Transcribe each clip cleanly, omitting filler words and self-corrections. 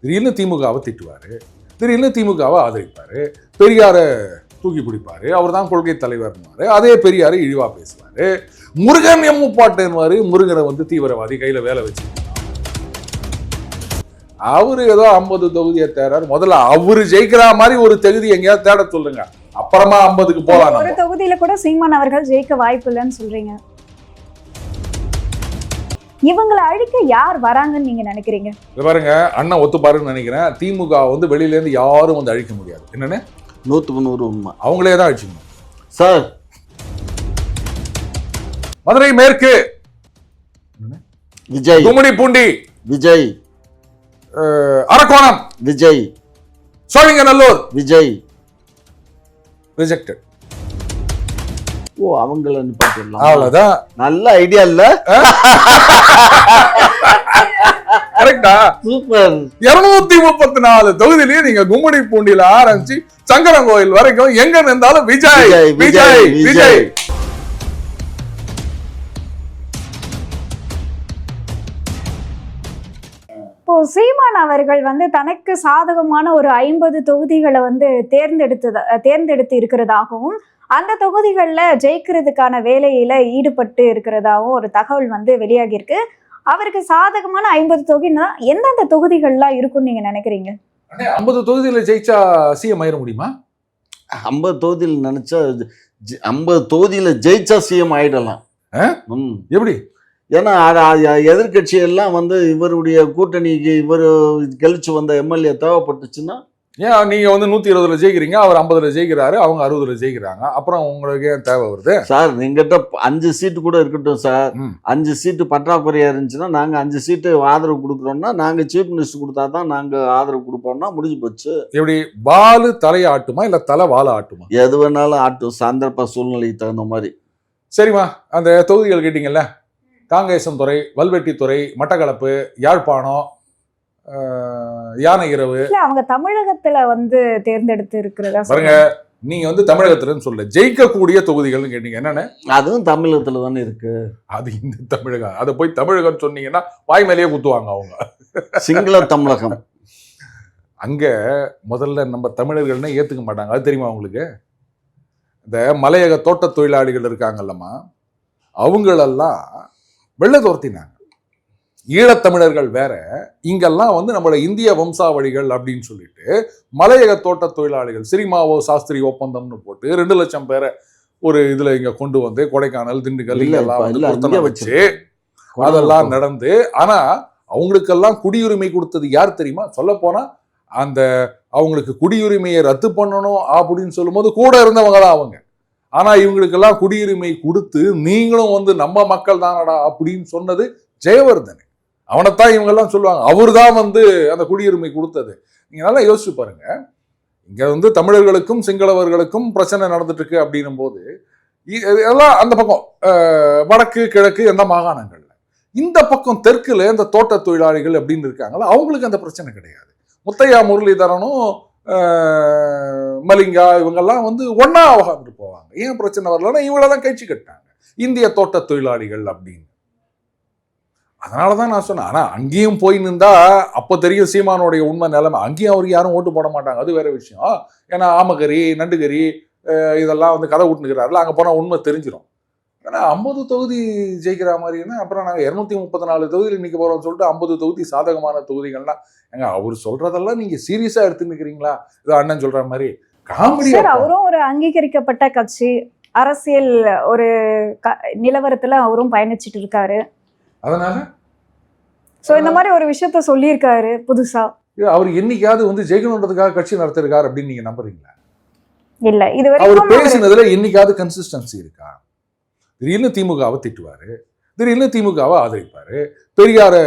திடீர்னு திமுகவை திட்டுவாரு, திடீர்னு திமுகவை ஆதரிப்பாரு, பெரியாரை தூக்கி பிடிப்பாரு, அவர் தான் கொள்கை தலைவர்னுவாரு, அதே பெரியாரை இழிவா பேசுவாரு, முருகன் எம்முப்பாட்டுன்னுவாரு, முருகனை வந்து தீவிரவாதி கையில வேலை வச்சு அவரு ஏதோ 50 தொகுதியை தேர்றாரு. முதல்ல அவரு ஜெயிக்கிற மாதிரி ஒரு தொகுதி எங்கேயாவது தேட சொல்லுங்க, அப்புறமா 50க்கு போலாம். ஒரு தொகுதியில கூட சீமான் அவர்கள் ஜெயிக்க வாய்ப்பு இல்லைன்னு சொல்றீங்க. இவங்களை அழிக்க யார் வராங்கன்னு நீங்க நினைக்கிறீங்க? பாருங்க, அண்ணன் ஒத்துப்பாருன்னு நினைக்கிறேன். திமுக வந்து வெளியில இருந்து யாரும் வந்து அழிக்க முடியாது. என்னன்னு 100% உண்மை. அவங்களே தான் அழிச்சுக்கணும் சார். மதுரை மேற்கு விஜய், கும்மிடிப்பூண்டி விஜய், அரக்கோணம் விஜய், சோழிங்கநல்லூர் விஜய், ரிஜெக்டட். ஓ, அவங்கள நிப்பாட்டிடலாம். அவ்வளவுதான். நல்ல ஐடியா இல்ல? கரெக்டா? சூப்பர். 234 தொகுதியிலேயே நீங்க கும்மிடிப்பூண்டியில ஆரம்பிச்சு சங்கரங்கோயில் வரைக்கும் எங்க இருந்தாலும் விஜய் விஜய் விஜய். இப்போ சீமான் அவர்கள் வந்து தனக்கு சாதகமான ஒரு 50 தொகுதிகளை வந்து தேர்ந்தெடுத்து இருக்கிறதாகவும், அந்த தொகுதிகளில் ஜெயிக்கிறதுக்கான வேலையில ஈடுபட்டு இருக்கிறதாகவும் ஒரு தகவல் வந்து வெளியாகி இருக்கு. அவருக்கு சாதகமான 50 தொகுதினா எந்தெந்த தொகுதிகள்லாம் இருக்கும்னு நீங்க நினைக்கிறீங்க? 50 தொகுதியில ஜெயிச்சா சிஎம் ஆயிட முடியுமா? 50 தொகுதியில் நினைச்சா 50 தொகுதியில ஜெயிச்சா சிஎம் ஆயிடலாம். எப்படி? ஏன்னா எதிர்கட்சி எல்லாம் வந்து இவருடைய கூட்டணிக்கு இவர் கழிச்சு வந்த எம்எல்ஏ தேவைப்பட்டுச்சுன்னா, ஏன் நீங்க வந்து 120ல ஜெயிக்கிறீங்க, அவர் 50ல ஜெயிக்கிறாரு, அவங்க 60ல ஜெயிக்கிறாங்க, அப்புறம் உங்களுக்கு ஏன் தேவை வருது? சார், நீங்கிட்ட 5 சீட்டு கூட இருக்கட்டும் சார். 5 சீட்டு பற்றாக்குறையா இருந்துச்சுன்னா நாங்க 5 சீட்டு ஆதரவு கொடுக்குறோம்னா, நாங்க சீஃப் மினிஸ்டர் கொடுத்தாதான் நாங்க ஆதரவு கொடுப்போம்னா முடிஞ்சு போச்சு. எப்படி வாலு தலையை ஆட்டுமா இல்ல தலை வாழை ஆட்டுமா? எது வேணாலும் ஆட்டும், சந்தர்ப்ப சூழ்நிலைக்கு தகுந்த மாதிரி. சரிம்மா, அந்த தொகுதிகள் கேட்டீங்கல்ல, காங்கேசன்துறை, வல்வெட்டித்துறை, மட்டக்களப்பு, யாழ்ப்பாணம், யானை இரவு. அவங்க தமிழகத்துல வந்து தேர்ந்தெடுத்து இருக்கிறதா பாருங்க. நீங்க வந்து தமிழகத்துலன்னு சொல்ல ஜெயிக்கக்கூடிய தொகுதிகள்னு கேட்டீங்க, என்னன்னு? அதுவும் தமிழகத்துல தானே இருக்கு. அது இந்த தமிழகம். அதை போய் தமிழகம் சொன்னீங்கன்னா வாய் மேலேயே குத்துவாங்க அவங்க. சிங்கள தமிழகம். அங்க முதல்ல நம்ம தமிழர்கள்னே ஏத்துக்க மாட்டாங்க. அது தெரியுமா உங்களுக்கு? இந்த மலையக தோட்ட தொழிலாளிகள் இருக்காங்கல்லம்மா, அவங்களெல்லாம் வெள்ளை தோர்த்தினாங்க. ஈழத்தமிழர்கள் வேற, இங்கெல்லாம் வந்து நம்மளோட இந்திய வம்சாவழிகள் அப்படின்னு சொல்லிட்டு மலையக தோட்ட தொழிலாளிகள் சிறிமாவோ சாஸ்திரி ஒப்பந்தம்னு போட்டு 2 லட்சம் பேரை ஒரு இதுல இங்க கொண்டு வந்து கொடைக்கானல், திண்டுக்கல் இதெல்லாம் வச்சு அதெல்லாம் நடந்து, ஆனா அவங்களுக்கெல்லாம் குடியுரிமை கொடுத்தது யார் தெரியுமா? சொல்ல போனா அந்த அவங்களுக்கு குடியுரிமையை ரத்து பண்ணணும் அப்படின்னு சொல்லும் போது கூட இருந்தவங்க தான் அவங்க. ஆனா இவங்களுக்கெல்லாம் குடியுரிமை கொடுத்து நீங்களும் வந்து நம்ம மக்கள் தானடா அப்படின்னு சொன்னது ஜெயவர்தன். அவனைத்தான் இவங்கெல்லாம் சொல்லுவாங்க, அவரு தான் வந்து அந்த குடியுரிமை கொடுத்தது. நீங்க நல்லா யோசிச்சு பாருங்க. இங்க வந்து தமிழர்களுக்கும் சிங்களவர்களுக்கும் பிரச்சனை நடந்துட்டு இருக்கு அப்படின்னும் போது எல்லாம் அந்த பக்கம் வடக்கு கிழக்கு எந்த மாகாணங்கள்ல, இந்த பக்கம் தெற்குல இந்த தோட்ட தொழிலாளிகள் அப்படின்னு இருக்காங்களா, அவங்களுக்கு அந்த பிரச்சனை கிடையாது. முத்தையா முரளிதரனும் மலிங்கா இவங்கெல்லாம் வந்து ஒன்னா உட்காந்துட்டு போவாங்க. ஏன் பிரச்சனை வரலன்னா இவங்களதான் கட்சி கட்டாங்க, இந்திய தோட்ட தொழிலாளிகள் அப்படின்னு. அதனாலதான் நான் சொன்னேன். ஆனா அங்கேயும் போய் நின்றா அப்ப தெரியும் சீமானுடைய உண்மை நிலைமை. அங்கேயும் அவருக்கு யாரும் ஓட்டு போட மாட்டாங்க, அது வேற விஷயம். ஏன்னா ஆமகரி நண்டுகரி இதெல்லாம் வந்து கதை விட்டுனுக்கிறாருல, அங்க போனா உண்மை தெரிஞ்சிடும். ஏன்னா 50 தொகுதி ஜெயிக்கிற மாதிரின்னா அப்புறம் நாங்கள் 234 தொகுதியில் நிற்க போறோம்னு சொல்லிட்டு 50 தொகுதி சாதகமான தொகுதிகள்னா ஏங்க அவர் சொல்றதெல்லாம் நீங்க சீரியஸா எடுத்துன்னுக்கிறீங்களா? இதோ அண்ணன் சொல்ற மாதிரி காமெடி. அவரும் ஒரு அங்கீகரிக்கப்பட்ட கட்சி, அரசியல் ஒரு நிலவரத்துல அவரும் பயணிச்சுட்டு இருக்காரு. அதனால சோ இந்த மாதிரி ஒரு விஷயத்த சொல்லியிருக்காரு புதுசா. அவர் என்னைக்காவது வந்து ஜெயிக்கணுன்றதுக்காக கட்சி நடத்திருக்காரு அப்படின்னு நீங்க நம்புறீங்களா? இல்ல, இது அவர் பேசினதுல என்னைக்காவது கன்சிஸ்டன்சி இருக்கா? திடீர்னு திமுகவை திட்டுவாரு, திடீர்னு திமுகவை ஆதரிப்பாரு, பெரியாரை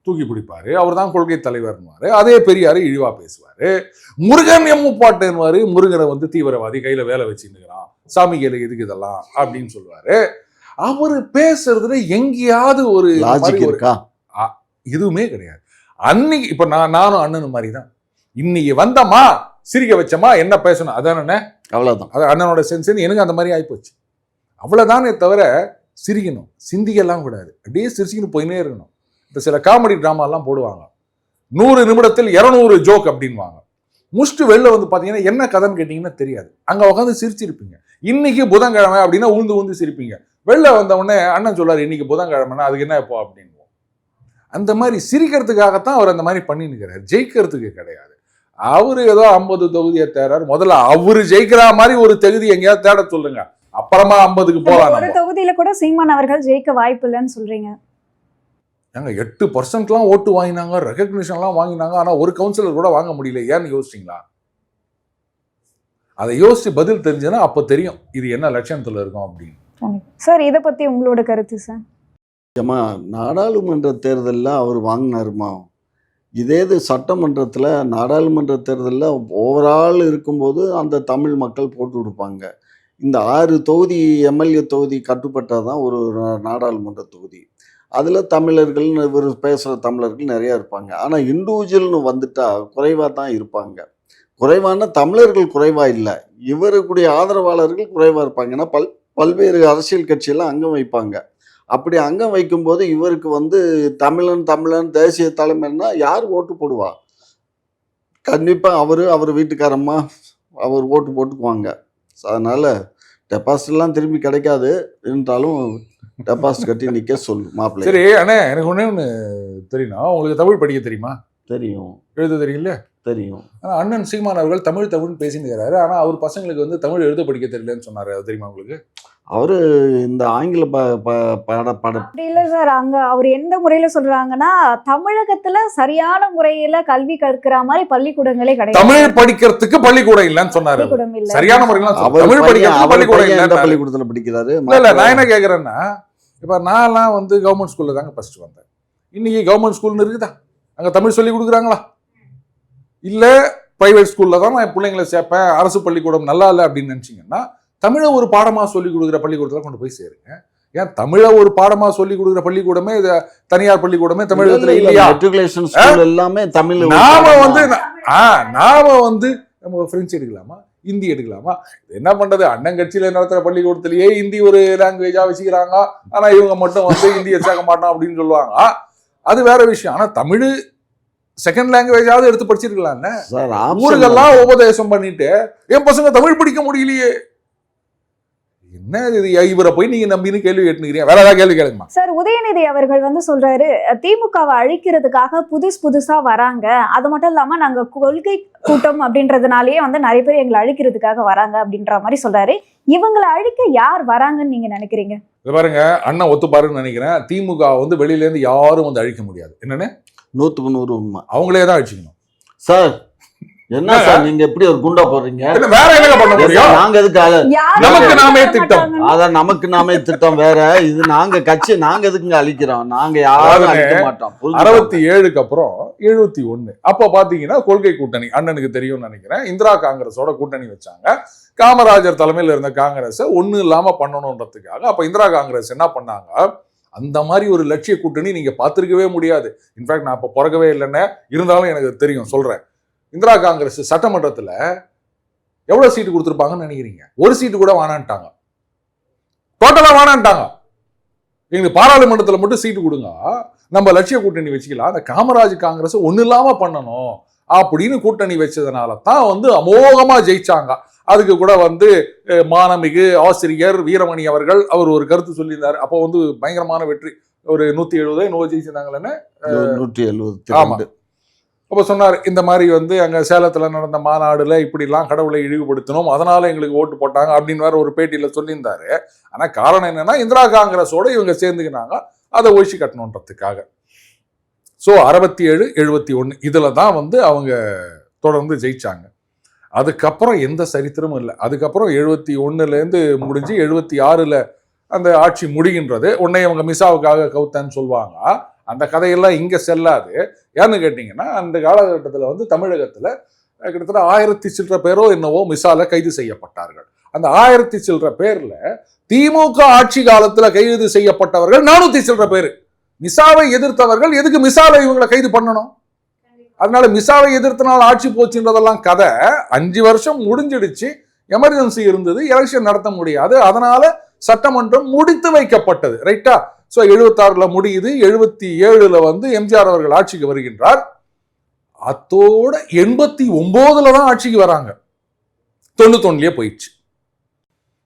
தூக்கி பிடிப்பாரு, அவர் தான் கொள்கை தலைவர்னுவாரு, அதே பெரியாரை இழிவா பேசுவாரு, முருகன் எம்முப்பாட்டுன்னுவாரு, முருகனை வந்து தீவிரவாதி கையில வேலை வச்சுன்னுக்கிறான், சாமி கையில எதுக்கு இதெல்லாம் அப்படின்னு சொல்லுவாரு. அவரு பேசுறதுல எங்கேயாவது ஒரு இருக்கா? எதுவுமே கிடையாது. அன்னைக்கு இப்ப நானும் அண்ணனும் மாதிரி தான். இன்னைக்கு வந்தமா சிரிக்க வச்சமா என்ன பேசணும் அதானே, அவ்வளவுதான். அது அண்ணனோட சென்ஸ். எனக்கு அந்த மாதிரி ஆயிப்போச்சு. அவ்வளவுதானே தவிர சிரிக்கணும், சிந்திக்கலாம் கூடாது, அப்படியே சிரிச்சுக்கின்னு போயினே இருக்கணும். இந்த சில காமெடி டிராமாலாம் போடுவாங்க, 100 நிமிடத்தில் 200 ஜோக் அப்படின்வாங்க. முடிச்சுட்டு வெளில வந்து பாத்தீங்கன்னா என்ன கதைன்னு கேட்டீங்கன்னா தெரியாது. அங்க உட்காந்து சிரிச்சிருப்பீங்க. இன்னைக்கு புதன்கிழமை அப்படின்னா உழுந்து சிரிப்பீங்க. வெளில வந்த உடனே அண்ணன் சொல்லாரு இன்னைக்கு புதன்கிழமைனா அதுக்கு என்ன இப்போ அப்படின்னு. அந்த மாதிரி சிரிக்கிறதுக்காகத்தான் அவர் அந்த மாதிரி பண்ணிருக்கிறார், ஜெயிக்கிறதுக்கு கிடையாது. அவரு ஏதோ 50 தொகுதியை தேர்றாரு. முதல்ல அவரு ஜெயிக்கிற மாதிரி ஒரு தொகுதி எங்கேயாவது தேட சொல்லுங்க, அப்புறமா 50க்கு போலாம். ஒரு தொகுதியில கூட சீமான் அவர்கள் ஜெயிக்க வாய்ப்பு இல்லைன்னு சொல்றீங்க. நாங்க 8% ஓட்டு வாங்கினாங்க, ரெகக்னிஷன்லாம் வாங்கினாங்க. ஆனா ஒரு கவுன்சிலர் கூட வாங்க முடியல. ஏன்னு யோசிச்சிங்களா? அதை யோசிச்சு பதில் தெரிஞ்சதுன்னா அப்ப தெரியும் இது என்ன லட்சணத்துல இருக்கும் அப்படின்னு. சார் இதை பத்தி உங்களோட கருத்து சார்? ஏமா நாடாளுமன்ற தேர்தலில் அவர் வாங்கினாருமா, இதே இது சட்டமன்றத்தில் நாடாளுமன்ற தேர்தலில் ஓவரால் இருக்கும்போது அந்த தமிழ் மக்கள் போட்டு கொடுப்பாங்க. இந்த 6 தொகுதி எம்எல்ஏ தொகுதி கட்டுப்பட்டால் தான் ஒரு நாடாளுமன்ற தொகுதி. அதில் தமிழர்கள் இவர் பேசுகிற தமிழர்கள் நிறையா இருப்பாங்க. ஆனால் இண்டிவிஜுவல்னு வந்துட்டா குறைவாக தான் இருப்பாங்க. குறைவான தமிழர்கள் குறைவாக இல்லை, இவருக்குடைய ஆதரவாளர்கள் குறைவாக இருப்பாங்க. ஏன்னா பல்வேறு அரசியல் கட்சியெல்லாம் அங்கம் வைப்பாங்க. அப்படி அங்கம் வைக்கும்போது இவருக்கு வந்து தமிழன் தேசிய தலைமைன்னா யார் ஓட்டு போடுவா? கண்டிப்பாக அவர் வீட்டுக்காரம்மா அவர் ஓட்டு போட்டுக்குவாங்க. அதனால் டெபாசிட்லாம் திரும்பி கிடைக்காது, இருந்தாலும் டெபாசிட் கட்டி நிற்க சொல்லு மாப்பிள்ளை. சரி அண்ணே, எனக்கு ஒன்று தெரியுமா, உங்களுக்கு தமிழ் படிக்க தெரியுமா? தெரியும். எழுத தெரியல? தெரியும். ஆனால் அண்ணன் சீமான் அவர்கள் தமிழ்னு பேசினுக்கிறாரு. ஆனால் அவர் பசங்களுக்கு வந்து தமிழ் எழுத படிக்க தெரியலன்னு சொன்னாரு, அது தெரியுமா உங்களுக்கு? அவரு இந்த ஆங்கில பாட அப்படி இல்லை சார். அங்க அவர் எந்த முறையில சொல்றாங்கன்னா தமிழகத்துல சரியான முறையில கல்வி கற்கிற மாதிரி பள்ளிக்கூடங்களே கிடையாது. தமிழ் படிக்கிறதுக்கு பள்ளிக்கூடம் இல்லன்னு சொன்னாரு. பள்ளிக்கூடம் இல்ல, சரியான முறையில தமிழ் படிக்கிறதுக்கு பள்ளிக்கூடம் இல்ல. பள்ளிக்கூடத்துல படிக்கிறாரு. இல்ல நான் என்ன கேக்குறேன்னா, இப்ப நான்லாம் வந்து கவர்மெண்ட் ஸ்கூல்ல தாங்க ஃபர்ஸ்ட் வந்தேன். இன்னைக்கு கவர்மெண்ட் ஸ்கூல்னு இருக்குதா? அங்க தமிழ் சொல்லி கொடுக்குறாங்களா? இல்ல பிரைவேட் ஸ்கூல்ல தான் நான் பிள்ளைங்களை சேர்ப்பேன், அரசு பள்ளிக்கூடம் நல்லா இல்லை அப்படின்னு நினைச்சீங்கன்னா தமிழை ஒரு பாடமா சொல்லி கொடுக்குற பள்ளிக்கூடத்துல கொண்டு போய் சேருங்க. ஏன் தமிழை ஒரு பாடமா சொல்லி கொடுக்குற பள்ளிக்கூடமே தனியார் பள்ளிக்கூடமே தமிழகத்துல இல்லையா? மெட்ரிகுலேஷன் ஸ்கூல் எல்லாமே தமிழ். நாம வந்து நம்ம பிரெஞ்சு எடுக்கலாமா, ஹிந்தி எடுக்கலாமா? என்ன பண்றது, அண்ணன் கட்சியில நடத்துற பள்ளிக்கூடத்திலேயே ஹிந்தி ஒரு லாங்குவேஜா வச்சுக்கிறாங்க. ஆனா இவங்க மட்டும் வந்து ஹிந்தியை சேர்க்க மாட்டோம் அப்படின்னு சொல்லுவாங்க. அது வேற விஷயம். ஆனா தமிழ் செகண்ட் லாங்குவேஜாவது எடுத்து படிச்சிருக்கலாம்ல. ஊருக்கெல்லாம் உபதேசம் பண்ணிட்டு என் பசங்க தமிழ் படிக்க முடியலையே, என்ன இது, இவரை போய் நீங்க நம்பின்னு கேள்வி கேட்டுக்கிறீங்க. வேற ஏதாவது கேள்வி கேளுங்கம்மா. சார் உதயநிதி அவர்கள் வந்து சொல்றாரு திமுகவை அழிக்கிறதுக்காக புதுசா வராங்க, அது மட்டும் இல்லாம நாங்க கொள்கை கூட்டம் அப்படின்றதுனாலயே வந்து நிறைய பேர் எங்களை அழிக்கிறதுக்காக வராங்க அப்படின்ற மாதிரி சொல்றாரு. இவங்களை அழிக்க யார் வராங்கன்னு நீங்க நினைக்கிறீங்க? பாருங்க, அண்ணன் ஒத்துப்பாருன்னு நினைக்கிறேன். திமுக வந்து வெளியில இருந்து யாரும் வந்து அழிக்க முடியாது. என்னன்னு 100க்கு 100 உண்மை. அவங்களே தான் அழிச்சிக்கணும் சார். என்ன சார் நீங்க எப்படி ஒரு குண்டா போடுறீங்க? வேற என்ன பண்ண முடியும்? நாங்க எதுக்காக நமக்கு நாமே திட்டம், அதான் நமக்கு நாமே திட்டம் வேற. இது நாங்க கட்சி, நாங்க எதுக்குங்க அழிக்கிறோம்? நாங்க யாரும் அழிக்க மாட்டோம். 67க்கு அப்புறம் 71 அப்ப பாத்தீங்கன்னா கொள்கை கூட்டணி அண்ணனுக்கு தெரியும்னு நினைக்கிறேன். இந்திரா காங்கிரஸோட கூட்டணி வச்சாங்க. காமராஜர் தலைமையில் இருந்த காங்கிரஸ் ஒண்ணு இல்லாம பண்ணணும்ன்றதுக்காக அப்ப இந்திரா காங்கிரஸ் என்ன பண்ணாங்க, அந்த மாதிரி ஒரு லட்சிய கூட்டணி நீங்க பார்த்திருக்கவே முடியாது. இன்ஃபேக்ட் நான் அப்ப பிறக்கவே இல்லைன்னு இருந்தாலும் எனக்கு தெரியும், சொல்றேன். இந்திரா காங்கிரஸ் சட்டமன்றத்துல எவ்வளவு சீட்டு கொடுத்துருப்பாங்கன்னு நினைக்கிறீங்க? ஒரு சீட்டு கூட வானான்ட்டாங்க, டோட்டலா வானான்ட்டாங்க. எங்களுக்கு பாராளுமன்றத்துல மட்டும் சீட்டு கொடுங்க, நம்ம லட்சிய கூட்டணி வச்சுக்கலாம், அந்த காமராஜ் காங்கிரஸ் ஒண்ணு இல்லாம பண்ணணும் அப்படின்னு கூட்டணி வச்சதுனால தான் வந்து அமோகமா ஜெயிச்சாங்க. அதுக்கு கூட வந்து மானமிகு ஆசிரியர் வீரமணி அவர்கள் அவர் ஒரு கருத்து சொல்லியிருந்தாரு. அப்போ வந்து பயங்கரமான வெற்றி, ஒரு 170 ஜெயிச்சிருந்தாங்களே. 170. ஆமா. அப்போ சொன்னார், இந்த மாதிரி வந்து அங்கே சேலத்தில் நடந்த மாநாடுல இப்படிலாம் கடவுளை இழிவுபடுத்தணும், அதனால எங்களுக்கு ஓட்டு போட்டாங்க அப்படின்னு வேற ஒரு பேட்டியில் சொல்லியிருந்தாரு. ஆனால் காரணம் என்னன்னா இந்திரா காங்கிரஸோட இவங்க சேர்ந்துக்கினாங்க அதை ஒழிச்சு கட்டணுன்றதுக்காக. ஸோ 67, 71 இதில் தான் வந்து அவங்க தொடர்ந்து ஜெயிச்சாங்க. அதுக்கப்புறம் எந்த சரித்திரமும் இல்லை. அதுக்கப்புறம் 71லேருந்து முடிஞ்சு 76ல் அந்த ஆட்சி முடிகின்றது. உடனே அவங்க மிசாவுக்காக கவுத்தன்னு சொல்லுவாங்க. அந்த கதையெல்லாம் இங்கே செல்லாது. ஏன்னு கேட்டிங்கன்னா அந்த காலகட்டத்தில் வந்து தமிழகத்தில் கிட்டத்தட்ட 1000 சில்லற பேரோ என்னவோ மிசால கைது செய்யப்பட்டார்கள். அந்த 1000 சில்லற பேர்ல திமுக ஆட்சி காலத்தில் கைது செய்யப்பட்டவர்கள் 400 சில்லற பேர். மிசாவை எதிர்த்தவர்கள் எதுக்கு மிசால இவங்களை கைது பண்ணணும்? அதனால மிசாவை எதிர்த்தனால் ஆட்சி போச்சுன்றதெல்லாம் கதை. 5 வருஷம் முடிஞ்சிடுச்சு, எமர்ஜென்சி இருந்தது, எலெக்ஷன் நடத்த முடியாது, அதனால சட்டமன்றம் முடித்து வைக்கப்பட்டது. ரைட்டா? ஸோ 76ல் முடியுது. 77ல் வந்து எம்ஜிஆர் அவர்கள் ஆட்சிக்கு வருகின்றார். அத்தோட 89 தான் ஆட்சிக்கு வராங்க. 91 போயிடுச்சு.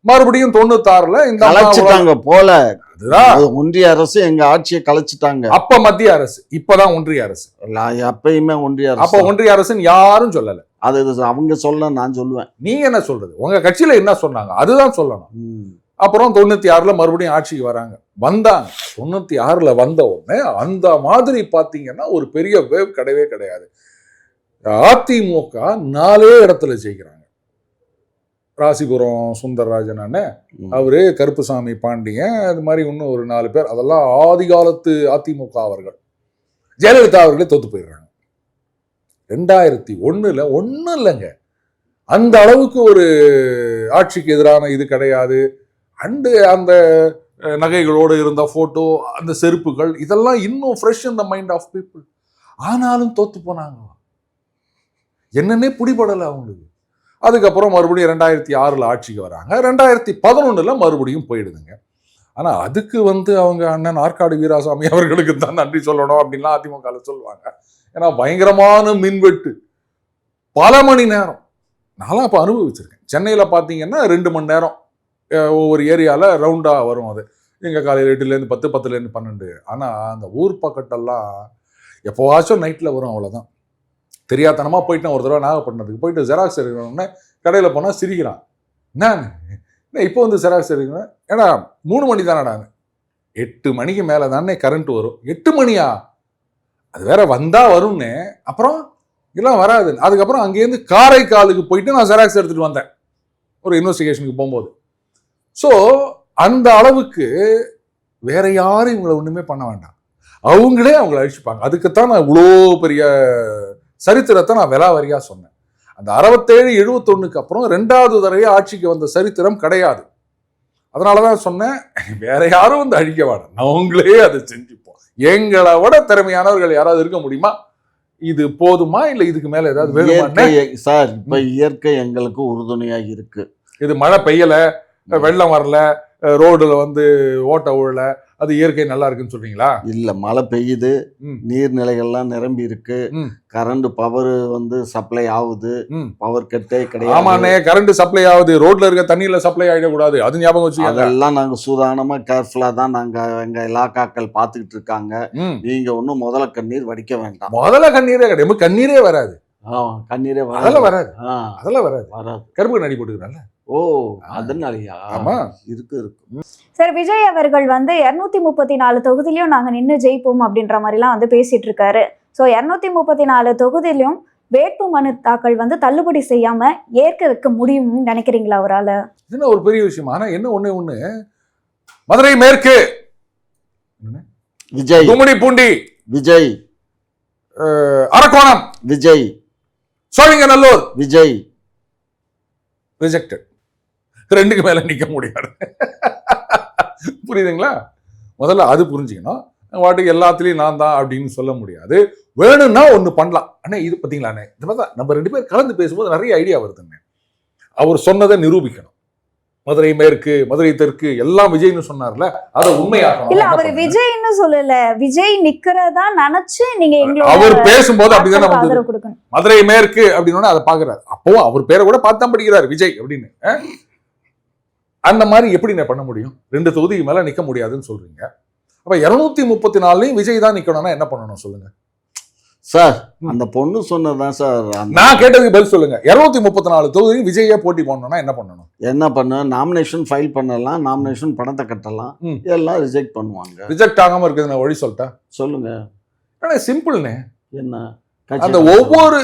மறுபடியும் 96 இந்த கலைச்சிட்டாங்க போல. அதுதான் ஒன்றிய அரசு எங்க ஆட்சியை கலைச்சிட்டாங்க. அப்ப மத்திய அரசு, இப்பதான் ஒன்றிய அரசு. எப்பயுமே ஒன்றிய அரசு. அப்ப ஒன்றிய அரசுன்னு யாரும் சொல்லல. அது அவங்க சொல்ல நான் சொல்லுவேன். நீங்க என்ன சொல்றது? உங்க கட்சியில என்ன சொன்னாங்க அதுதான் சொல்லணும். அப்புறம் 96 மறுபடியும் ஆட்சிக்கு வராங்க. வந்தாங்க 96 வந்த உடனே அந்த மாதிரி பாத்தீங்கன்னா ஒரு பெரிய வேவ் கிடையவே கிடையாது. அதிமுக 4 இடத்துல ஜெயிக்கிறாங்க. ராசிபுரம் சுந்தரராஜன் அண்ணன், அவரு கருப்புசாமி பாண்டியன், அது மாதிரி இன்னும் ஒரு 4 பேர், அதெல்லாம் ஆதி காலத்து அதிமுக அவர்கள். ஜெயலலிதா அவர்களே தோத்து போயிடுறாங்க. 2001 ஒன்றும் இல்லைங்க, அந்த அளவுக்கு ஒரு ஆட்சிக்கு எதிரான இது கிடையாது. அந்த நகைகளோடு இருந்த போட்டோ, அந்த செருப்புகள், இதெல்லாம் இன்னும் fresh in the mind of people. ஆனாலும் தோத்து போனாங்க. என்னன்னே பிடிபடலை அவங்களுக்கு. அதுக்கப்புறம் மறுபடியும் 2006 ஆட்சிக்கு வராங்க. 2011 மறுபடியும் போயிடுதுங்க. ஆனா அதுக்கு அவங்க அண்ணன் ஆற்காடு வீராசாமி அவர்களுக்கு தான் நன்றி சொல்லணும் அப்படின்லாம் அதிமுக சொல்லுவாங்க. ஏன்னா பயங்கரமான மின்வெட்டு, பல மணி நேரம். நான்லாம் இப்போ அனுபவிச்சிருக்கேன். சென்னையில் பார்த்தீங்கன்னா 2 மணி நேரம் ஒவ்வொரு ஏரியாவில் ரவுண்டாக வரும். அது எங்கள் காலையில் 8லேருந்து 10, 10லேருந்து 12. ஆனால் அந்த ஊர் பக்கத்தெல்லாம் எப்போவாச்சும் நைட்டில் வரும், அவ்வளோதான். தெரியாதனமாக போயிட்டேன் ஒரு தடவை நாகப்பட்டினத்துக்கு. போயிட்டு ஜெராக்ஸ் எடுக்கணும்னே கடையில் போனால் சிரிக்கிறான். என்ன இப்போ ஜெராக்ஸ் எடுக்கணும்? ஏன்னா 3 மணி தானடா. 8 மணிக்கு மேலே தானே கரண்ட் வரும். 8 மணியா? அது வேற வந்தா வரும்னு. அப்புறம் இதெல்லாம் வராது. அதுக்கப்புறம் அங்கேருந்து காரைக்காலுக்கு போயிட்டு நான் ஜெராக்ஸ் எடுத்துட்டு வந்தேன் ஒரு இன்வெஸ்டிகேஷனுக்கு போகும்போது. ஸோ அந்த அளவுக்கு வேற யாரும் இவங்களை ஒண்ணுமே பண்ண வேண்டாம், அவங்களே அவங்களை அழிச்சுப்பாங்க. அதுக்குத்தான் நான் இவ்வளோ பெரிய சரித்திரத்தை நான் விலாவரியா சொன்னேன். அந்த 67, 71 அப்புறம் 2வது தடவை ஆட்சிக்கு வந்த சரித்திரம் கிடையாது. அதனாலதான் சொன்னேன், வேற யாரும் அழிக்க வேண்டாம், அவங்களே அதை செஞ்சுப்போம். எங்களை விட திறமையானவர்கள் யாராவது இருக்க முடியுமா? இது போதுமா இல்ல இதுக்கு மேல ஏதாவது வேணுமா சார்? இப்ப இயற்கை எங்களுக்கு உறுதுணையா இருக்கு. இது மழை பெய்யல, வெள்ளம் வரல, ரோடுல ஓட்ட ஊழல, அது இயற்கை நல்லா இருக்குன்னு சொல்றீங்களா? இல்ல, மழை பெய்யுது, நீர்நிலைகள்லாம் நிரம்பி இருக்கு, கரண்ட் பவர் சப்ளை ஆகுது, பவர் கட்டே கிடையாது. ஆமாண்ணே, கரண்ட் சப்ளை ஆகுது, ரோட்ல இருக்க தண்ணியில சப்ளை ஆயிடக்கூடாது, அது ஞாபகம் வச்சு. அதெல்லாம் நாங்க சூதானமா கேர்ஃபுல்லா தான் நாங்க எங்க இலாக்காக்கள் பாத்துக்கிட்டு இருக்காங்க. நீங்க ஒன்னும் முதல கண்ணீர் வடிக்க வேண்டாம். முதல்ல கண்ணீரே கிடையாது, கண்ணீரே வராது. கண்ணீரே அதெல்லாம் வராது, அதெல்லாம் வராது. கருப்பு நடி போட்டுக்கிறாங்க. ஓ, அதனாலயா? ஆமா, இருக்கு. சார், விஜய் அவர்கள் 234 தொகுதியிலும் நாங்க நின்று ஜெயிப்போம் அப்படின்ற மாதிரிலாம் பேசிட்டு இருக்காரு. ஸோ 234 தொகுதியிலும் வேட்பு மனு தாக்கல் தள்ளுபடி செய்யாம ஏற்க வைக்க முடியும்னு நினைக்கிறீங்களா அவரால்? இது ஒரு பெரிய விஷயம். ஆனா என்ன ஒண்ணு, மதுரை மேற்கு விஜய், கும்மிடிப்பூண்டி விஜய், அரக்கோணம் விஜய், சோழிங்கநல்லூர் விஜய் ரிஜெக்டட். 2க்கு மேல நிக்க முடியாது. புரியுதுங்களா? முதல்ல அது புரிஞ்சுக்கணும். வாட்டுக்கு எல்லாத்துலயும் நான் தான் அப்படின்னு சொல்ல முடியாது. வேணும்னா ஒண்ணு பண்ணலாம். அண்ணே இது பாத்தீங்களாண்ணே, இது பார்த்தா நம்ம 2 பேர் கலந்து பேசும்போது நிறைய ஐடியா வருதுங்க. அவர் சொன்னதை நிரூபிக்கணும். மதுரை மேற்கு, மதுரை தெற்கு எல்லாம் விஜய்னு சொன்னார்ல, அதை உண்மையாக்கணும். இல்ல, அவர் விஜய்னு சொல்லல, விஜய் நிக்கிறதா நினைச்சு நீங்க எங்களோட அவர் பேசும்போது அப்படிதானே வந்து மதுரை மேற்கு அப்படின்னு அதை பாக்குறாரு. அப்போ அவர் பேரை கூட பார்த்து தான் படிக்கிறார் விஜய் அப்படின்னு. அந்த மாதிரி எப்படி நான் பண்ண முடியும்? 2 தொகுதிக்கு மேல நிக்க முடியாதுன்னு சொல்றீங்க. அப்ப 234 விஜய் தான் நிக்கணும்னா என்ன பண்ணணும் சொல்லுங்க சார்? அந்த பொண்ணு சொன்னதான் சார். நான் கேட்டதுக்கு பதில் சொல்லுங்க. 234 தொகுதி விஜயே போட்டி போடணும்னா என்ன பண்ணணும்? என்ன பண்ண? நாமினேஷன் ஃபைல் பண்ணலாம், நாமினேஷன் பணத்தை கட்டலாம், எல்லாம் ரிஜெக்ட் பண்ணுவாங்க. ரிஜெக்ட் ஆகாம இருக்குது நான் வழி சொல்லிட்டேன். சொல்லுங்க. சிம்பிள்னே. என்ன? அந்த ஒவ்வொரு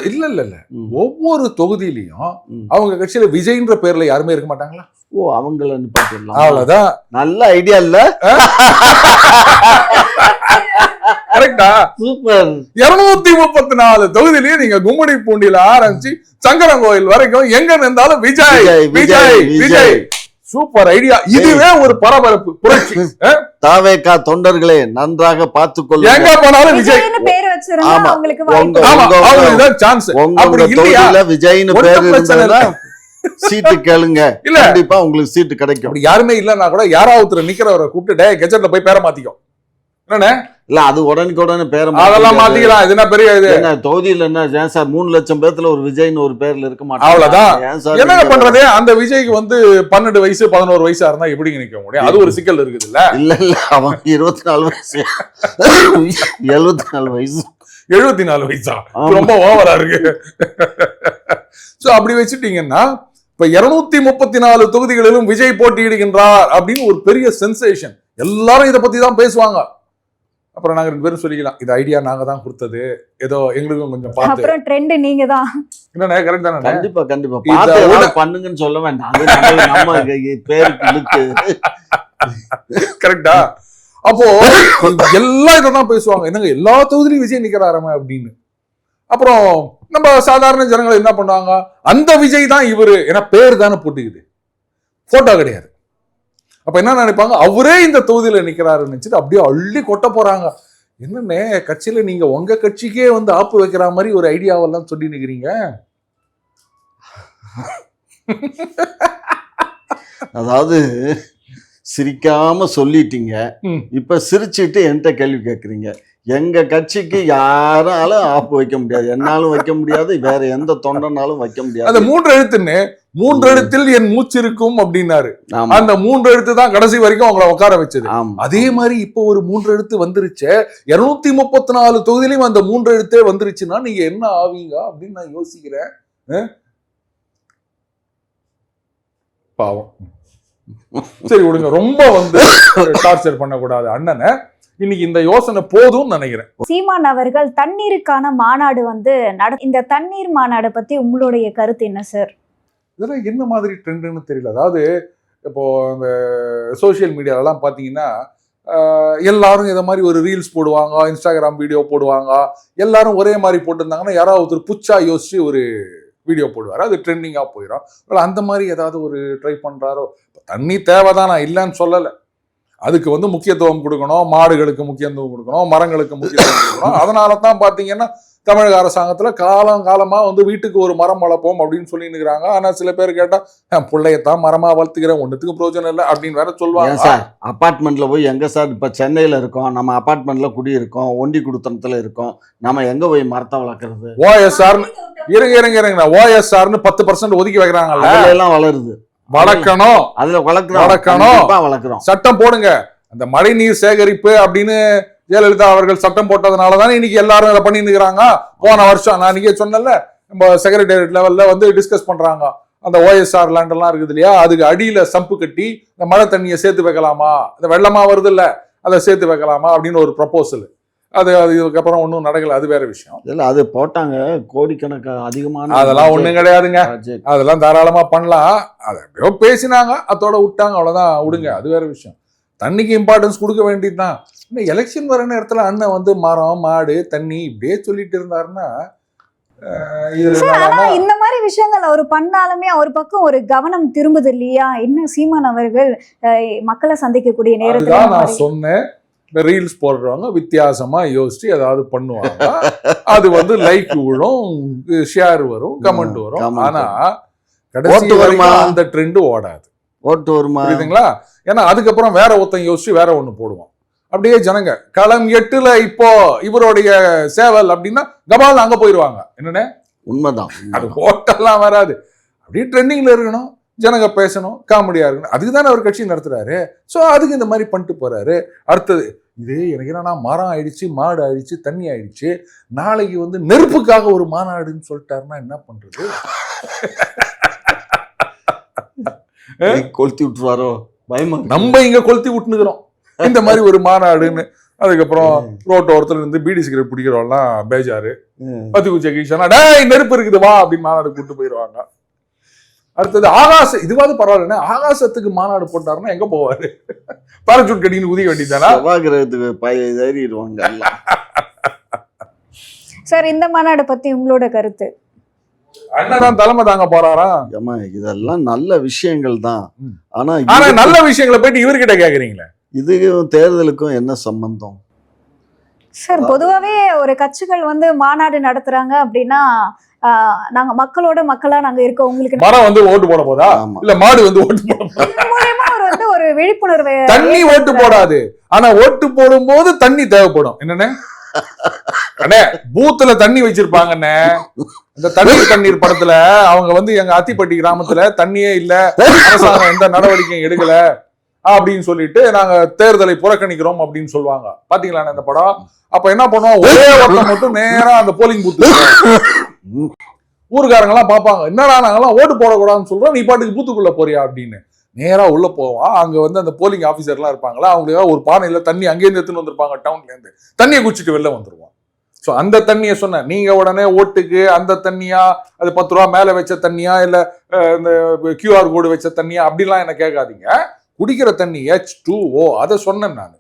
ஒவ்வொரு தொகுதியிலையும் அவங்க கட்சியில விஜய்ன்ற பேர்ல யாருமே இருக்க மாட்டாங்களா? ஓ, அவங்கள நிப்பாட்டிடலாம். அவ்வளவுதான். நல்ல ஐடியா இல்ல? கரெக்டா? சூப்பர். 234 தொகுதியிலையும் நீங்க கும்மிடிப்பூண்டியில ஆரம்பிச்சு சங்கரங்கோயில் வரைக்கும் எங்க இருந்தாலும் விஜய் விஜய் விஜய். Super idea. இதுவே ஒரு பரபரப்பு புரட்சி. தாவேகா தொண்டர்களே நன்றாக பார்த்துக்கொள்ள, எங்க போனாலும் விஜய் பேர் வச்சிருந்தா அவங்களுக்கு சான்ஸ். விஜய்னு பேர் இருந்தா சீட்டு கேளுங்க, கண்டிப்பா உங்களுக்கு சீட்டு கிடைக்கும். அப்படி யாருமே இல்லன்னா கூட யாராவது நிக்கிறவரை கூப்பிட்டு கெஜெட்ல போய் பேர மாத்திக்கும். என்னண்ணே இல்ல அது உடனே பேரை அதெல்லாம் மாத்திக்கலாம். இது என்ன பெரிய இது? என்ன தொகுதியில என்ன ஏன் சார் 3 லட்சம் பேர்த்துல ஒரு விஜய்னு ஒரு பேர்ல இருக்க மாட்டாங்க. அவ்வளவுதான். ஏன் சார் என்ன பண்றது? அந்த விஜய்க்கு வந்து 12 வயசு 11 வயசா இருந்தா எப்படிங்க நிக்க முடியும்? அது ஒரு சிக்கல் இருக்குது இல்ல? இல்ல அவன் 24 வயசு 74 வயசு 74 வயசா? ரொம்ப ஓவரா இருக்கு. சோ அப்படி வச்சுட்டீங்கன்னா இப்ப 234 தொகுதிகளிலும் விஜய் போட்டியிடுகின்றார் அப்படின்னு ஒரு பெரிய சென்சேஷன். எல்லாரும் இதை பத்தி தான் பேசுவாங்க. அப்புறம் நாங்க 2 பேரும் சொல்லிக்கலாம், இது ஐடியா நாங்க தான் கொடுத்தது, ஏதோ எங்களுக்கும் கொஞ்சம் பார்த்து. அப்புறம் ட்ரெண்ட் நீங்க தான். என்ன கரெக்ட் தானே? கண்டிப்பா பார்த்து பண்ணுங்கன்னு சொல்ல வேண்டாம். அது நம்ம பேருக்கு இழுத்து கரெக்டா? அப்போ எல்லாம் இதான் பேசுவாங்க, என்னங்க எல்லா தொகுதியிலும் விஜய் நிக்கிறாராம அப்படின்னு. அப்புறம் நம்ம சாதாரண ஜனங்கள் என்ன பண்ணுவாங்க, அந்த விஜய் தான் இவரு, ஏன்னா பேர் தானே போட்டுக்குது, போட்டோ கிடையாது. அப்ப என்ன நினைப்பாங்க, அவரே இந்த தொகுதியில நிக்கிறாருன்னு நினைச்சிட்டு அப்படியே அள்ளி கொட்ட போறாங்க. என்னன்னு கட்சியில நீங்க உங்க கட்சிக்கே வந்து ஆப்பு வைக்கிற மாதிரி ஒரு ஐடியாவெல்லாம் சொல்லி நிக்கிறீங்க. அதாவது சிரிக்காம சொல்லிட்டீங்க, இப்ப சிரிச்சுட்டு என்கிட்ட கேள்வி கேட்குறீங்க. எங்க கட்சிக்கு யாராலும் ஆப்பு வைக்க முடியாது, என்னாலும் வைக்க முடியாது, வேற எந்த தொண்டனாலும் வைக்க முடியாது. அந்த 3 எழுத்துன்னு 3 எழுத்தில் என் மூச்சு இருக்கும் அப்படின்னாரு. அந்த 3 எழுத்து தான் கடைசி வரைக்கும் அவங்களை உட்கார வச்சது. அதே மாதிரி இப்போ ஒரு 3 எழுத்து வந்துருச்சு. 234 தொகுதியிலும் அந்த 3 எழுத்தே வந்துருச்சுன்னா நீங்க என்ன ஆவீங்க அப்படின்னு நான் யோசிக்கிறேன். பாவம். சரி விடுங்க, ரொம்ப வந்து டார்ச்சர் பண்ணக்கூடாது அண்ணனை. இன்னைக்கு இந்த யோசனை போதும் நினைக்கிறேன். சீமான் அவர்கள் தண்ணீருக்கான மாநாடு வந்து இந்த தண்ணீர் மாநாடு பத்தி உங்களுடைய கருத்து என்ன சார்? இதெல்லாம் என்ன மாதிரி ட்ரெண்டுன்னு தெரியல. அதாவது இப்போ இந்த சோசியல் மீடியாலலாம் பார்த்தீங்கன்னா எல்லாரும் இதை மாதிரி ஒரு ரீல்ஸ் போடுவாங்க, இன்ஸ்டாகிராம் வீடியோ போடுவாங்க. எல்லாரும் ஒரே மாதிரி போட்டிருந்தாங்கன்னா யாராவது ஒருத்தர் புச்சா யோசிச்சு ஒரு வீடியோ போடுவார், அது ட்ரெண்டிங்காக போயிடும். அந்த மாதிரி ஏதாவது ஒரு ட்ரை பண்ணுறாரோ. தண்ணி தேவைதான், நான் இல்லைன்னு சொல்லலை. அதுக்கு வந்து முக்கியத்துவம் கொடுக்கணும், மாடுகளுக்கு முக்கியத்துவம் கொடுக்கணும், மரங்களுக்கு முக்கியத்துவம் கொடுக்கணும். அதனால தான் பார்த்தீங்கன்னா தமிழக அரசாங்கத்தில் காலமா வந்து வீட்டுக்கு ஒரு மரம் வளர்ப்போம் அப்படின்னு சொல்லி நிற்கிறாங்க. ஆனால் சில பேர் கேட்டால் என் பிள்ளையத்தான் மரமாக வளர்த்துக்கிறேன், ஒன்றுத்துக்கு பிரயோஜனம் இல்லை அப்படின்னு வேற சொல்லுவாங்க. சார் அப்பார்ட்மெண்ட்ல போய் எங்க சார் இப்போ சென்னையில் இருக்கோம், நம்ம அப்பார்ட்மெண்ட்ல குடி இருக்கோம், ஒண்டி குடுத்தனத்துல இருக்கோம், நம்ம எங்க போய் மரத்தை வளர்க்கறது? ஓஎஸ்ஆர்னு இருங்க ஓஎஸ்ஆர்னு 10% ஒதுக்கி வைக்கிறாங்கல்ல, எல்லாம் வளருது. வளர்க்கணும், அதுல வளர்க்கிறோம். சட்டம் போடுங்க. அந்த மழை நீர் சேகரிப்பு அப்படின்னு ஜெயலலிதா அவர்கள் சட்டம் போட்டதுனாலதானே இன்னைக்கு எல்லாரும் இதை பண்ணிட்டு இருக்கிறாங்க. போன வருஷம் நான் நீங்க சொன்னல, நம்ம செக்ரட்டேரியட் லெவல்ல வந்து டிஸ்கஸ் பண்றாங்க. அந்த ஓஎஸ்ஆர் லேண்ட் எல்லாம் இருக்குது இல்லையா, அதுக்கு அடியில சம்பு கட்டி இந்த மழை தண்ணியை சேர்த்து வைக்கலாமா, இந்த வெள்ளமா வருது இல்ல அதை சேர்த்து வைக்கலாமா அப்படின்னு ஒரு ப்ரப்போசல். அது இதுக்கப்புறம் ஒன்றும் நடக்கல, அது வேற விஷயம். இல்ல அது போட்டாங்க கோடிக்கணக்கு அதிகமான. அதெல்லாம் ஒண்ணும் கிடையாதுங்க, அதெல்லாம் தாராளமா பண்ணலாம். அதை எப்படியோ பேசினாங்க, அதோட விட்டாங்க, அவ்வளவுதான், விடுங்க, அது வேற விஷயம். தண்ணிக்கு இம்பார்ட்டன்ஸ் கொடுக்க வேண்டியதுதான். இன்னும் எலெக்ஷன் வர நேரத்துல அண்ணன் வந்து மரம் மாடு தண்ணி இப்படியே சொல்லிட்டு இருந்தாருன்னா இந்த மாதிரி விஷயங்கள் அவர் பண்ணாலுமே அவர் பக்கம் ஒரு கவனம் திரும்புது இல்லையா? இன்னும் சீமான் அவர்கள் மக்களை சந்திக்கக்கூடிய நேரத்துல நான் சொன்னேன், இந்த ரீல்ஸ் போடுறவங்க வித்தியாசமா யோசிச்சு ஏதாவது பண்ணுவாங்க, அது வந்து லைக் விழும், ஷேர் வரும், கமெண்ட் வரும். ஆனா கடைசி வரைக்கும் அந்த ட்ரெண்ட் ஓடாது, ஓட்டு வருமா, புரியுதுங்களா? ஏன்னா அதுக்கப்புறம் வேற ஒருத்தன் யோசிச்சு வேற ஒண்ணு போடுவான். அப்படியே ஜனங்க களம் 8ல இப்போ இவருடைய சேவல் அப்படின்னா கபால் அங்க போயிருவாங்க. என்னன்னு உண்மைதான், அது ஓட்டெல்லாம் வராது. அப்படியே ட்ரெண்டிங்ல இருக்கணும், ஜனங்க பேசணும், காமெடியா இருக்கணும். அதுக்கு தானே அவர் கட்சி நடத்துறாரு. ஸோ அதுக்கு இந்த மாதிரி பண்ணிட்டு போறாரு. அடுத்தது இது எனக்கு என்னன்னா, மரம் ஆயிடுச்சு, மாடு ஆயிடுச்சு, தண்ணி ஆயிடுச்சு, நாளைக்கு வந்து நெருப்புக்காக ஒரு மாநாடுன்னு சொல்லிட்டாருன்னா என்ன பண்றது? கொளுத்தி விட்டுருவாரோ பயமா. நம்ம இங்க கொளுத்தி விட்டுனுக்கிறோம் இந்த மாதிரி ஒரு மாநாடுன்னு. அதுக்கப்புறம் ரோட்டு ஓரத்துல இருந்து பீடி சிகரெட் பிடிக்கிறவெல்லாம் பேஜாரு, பத்தி குச்சி கீழா டேய் நெருப்பு இருக்குது வா அப்படின்னு மாநாடு கூட்டு போயிடுவாங்க. அடுத்தது ஆகாசம், இதுவாது பரவாயில்ல, ஆகாசத்துக்கு மாநாடு போட்டாருன்னா எங்க போவாரு? பாராசூட் கட்டின்னு குதிக்க வேண்டியதானா? ஏறிடுவாங்க. சார் இந்த மாநாடு பத்தி உங்களோட கருத்து? அண்ணன் தலைமை தாங்க போறாரா? இதெல்லாம் நல்ல விஷயங்கள் தான். ஆனா நல்ல விஷயங்களை போயிட்டு இவர்கிட்ட கேக்குறீங்களே, இதுக்கும் தேர்தலுக்கும் என்ன சம்பந்தம் சார்? பொதுவாவே ஒரு கட்சிகள் வந்து மாநாடு நடத்துறாங்க அப்படின்னா நாங்க மக்களோட மக்களா நாங்க இருக்கோம், உங்களுக்கு மரம் வந்து ஓட்டு போட போதா இல்ல மாடு வந்து ஓட்டு போட போதா? மூலமா அவர் வந்து ஒரு விழிப்புணர்வு. தண்ணி ஓட்டு போடாது, ஆனா ஓட்டு போடும் போது தண்ணி தேவைப்படும். என்னண்ணே அண்ணே பூத்துல தண்ணி வச்சிருப்பாங்கண்ணே. இந்த தண்ணீர் படத்துல அவங்க வந்து எங்க அத்திப்பட்டி கிராமத்துல தண்ணியே இல்ல, அரசாங்கம் எந்த நடவடிக்கையும் எடுக்கல அப்படின்னு சொல்லிட்டு நாங்க தேர்தலை புறக்கணிக்கிறோம் அப்படின்னு சொல்லுவாங்க. பாத்தீங்களா இந்த படம்? அப்ப என்ன பண்ணுவோம், ஒரே ஒருத்தன் மட்டும் நேரா அந்த போலிங் பூத்து ஊருக்காரங்க எல்லாம் பாப்பாங்க, என்னடா நாங்கெல்லாம் ஓட்டு போடக்கூடாதுன்னு சொல்றோம், நீ பாட்டுக்கு பூத்துக்குள்ள போறியா அப்படின்னு. நேரா உள்ள போவான். அங்க வந்து அந்த போலிங் ஆபீசர் எல்லாம் இருப்பாங்களா, அவங்களுக்கு ஒரு பானையில தண்ணி அங்கேயிருந்து எடுத்துன்னு வந்திருப்பாங்க, டவுன்ல இருந்து தண்ணியை குடிச்சிட்டு வெளில வந்துருவான். சோ அந்த தண்ணியை சொன்ன நீங்க உடனே ஓட்டுக்கு அந்த தண்ணியா, அது 10 ரூபா மேல வச்ச தண்ணியா, இல்ல இந்த QR கோடு வச்ச தண்ணியா அப்படிலாம் என்ன கேட்காதீங்க. குடிக்கிற தண்ணி H2O அதை சொன்னேன் நான்.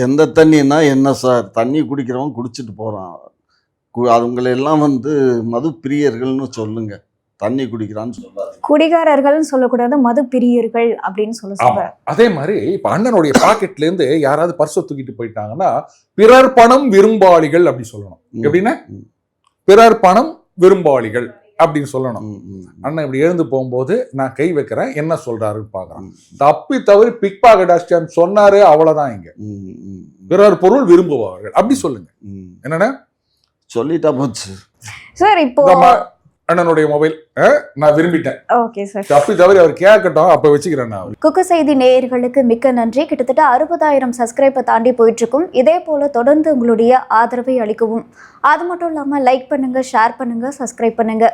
எந்த தண்ணின்னா என்ன சார், தண்ணி குடிக்கிறவன் குடிச்சிட்டு போறான், அவங்களை எல்லாம் வந்து மது பிரியர்கள்னு சொல்லுங்க, தண்ணி குடிக்கிறான்னு சொல்லாது. குடிகாரர்கள்னு சொல்லக்கூடாது, மது பிரியர்கள் அப்படின்னு சொல்ல. அதே மாதிரி இப்ப அண்ணனுடைய பாக்கெட்ல இருந்து யாராவது பர்ஸை தூக்கிட்டு போயிட்டாங்கன்னா பிறர் பணம் விரும்பாளிகள் அப்படி சொல்லணும். எப்படின்னா பிறர் பணம் விரும்பாளிகள் அப்படின்னு சொல்லணும். அண்ணன் இப்படி எழுந்து போகும்போது நான் கை வைக்கிறேன், என்ன சொல்றாருன்னு பாக்குறேன். தப்பி தவறி பிக் பாக்கெட் அடிச்சான்னு சொன்னாரு, அவ்வளவுதான். இங்க பிறர் பொருள் விரும்புவார்கள் அப்படி சொல்லுங்க. என்னன்னா சொல்லிட்டா போச்சு சார். இப்போ அண்ணனுடைய மொபைல் நான் விரும்பிட்டேன். ஓகே சார், தப்பி தவறி அவர் கேட்கட்டும், அப்ப வச்சுக்கிறேன் நான். குக்கு செய்தி நேயர்களுக்கு மிக்க நன்றி. கிட்டத்தட்ட 60,000 சப்ஸ்கிரைபர் தாண்டி போயிட்டு இருக்கும். இதே போல தொடர்ந்து உங்களுடைய ஆதரவை அளிக்கவும். அது மட்டும் இல்லாம லைக் பண்ணுங்க, ஷேர் பண்ணுங்க, சப்ஸ்கிரைப் பண்ணுங்க.